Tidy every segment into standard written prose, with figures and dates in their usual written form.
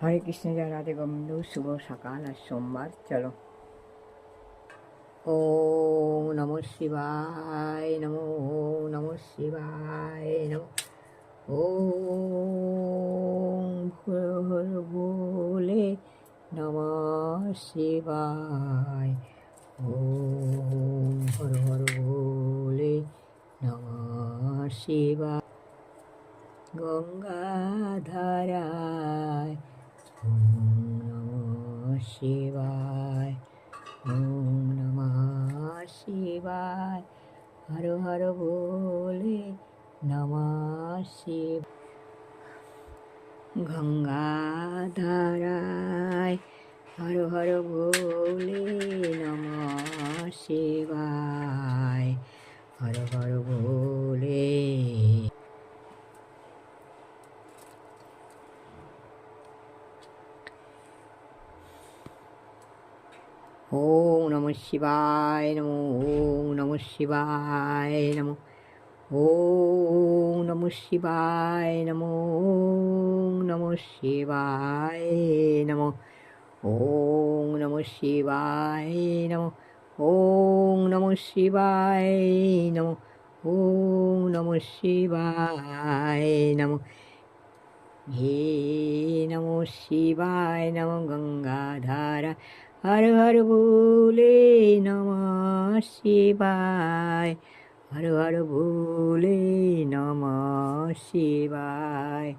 হরে কৃষ্ণ, জয় রাধে গোবিন্দ। শুভ সকাল আর সোমবার। চলো, ওম নমঃ শিবায় নমো, ওম নমঃ শিবায় নমো। ওম হর বলে নমঃ শিবায়। ওম হর বলে নমঃ শিবায়। গঙ্গাধারায় ওম নমঃ শিবায়, ওম নমঃ শিবায়। হর হর বলে নমঃ শিব। গঙ্গাধারায় হর হর বলে নমঃ শিবায়, হর হর বলে। ওম নমঃ শিবায় নমো, ওম নমঃ শিবায় নমো। ওম নমঃ শিবায় নমো, ওম নমঃ শিবায় নমো। ওম নমঃ শিবায় নমো, ওম নমঃ শিবায় নমো। ওম নমঃ শিবায় নমো। হে নমঃ শিবায় নমো। গঙ্গাধারা হর হর বলে নমঃ শিবায়, হর হর বলে নমঃ শিবায়,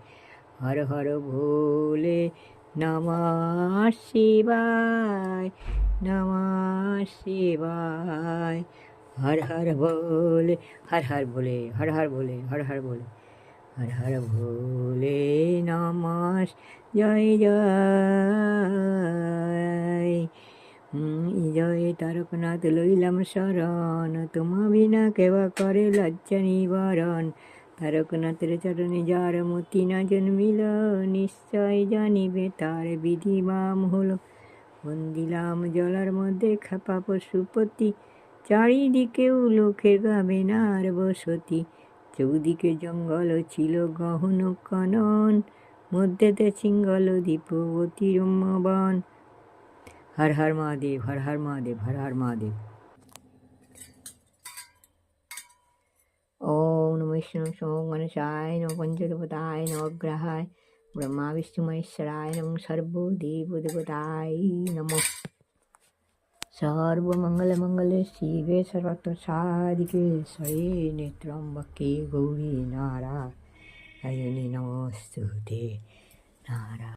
হর হর বলে নমঃ শিবায়, নমঃ শিবায়। হর হর বলে, হর হর বলে, হর হর বলে, হর হর বলে, হর হর ভোলে নমঃ। জয় জয় জয় তারকনাথ লইলাম শরণ, তোমা বিনা কেবা করে লজ্জা নিবারণ। তারকনাথের চরণে যার মতি না জন্মিল, নিশ্চয় জানিবে তার বিধি বাম হলো। বন্দিলাম জলার মধ্যে খাপা পশুপতি, চারিদিকে লোকের গাবেনার বসতি। চৌদিকে জঙ্গল ছিল গহন কানন, মধ্যেতে সিঙ্গল দ্বীপবতী রম্যবন। হর হর মহাদেব, হর হর মহাদেব, হর হর মহাদেব। ওম নমঃ বিষ্ণু সমো গণেশায় নমঃ, পঞ্চদেবতায় নবগ্রহায় ব্রহ্মা বিষ্ণু মহেশ্বরায় নমঃ, সর্বদেবদেবতায় নমঃ। সর্বমঙ্গলমঙ্গলে শিবে সর্বত্র সাধিকে, শরণ্যে ত্র্যম্বকে গৌরী নারায়ণী নমস্তুতে। নারায়ণ।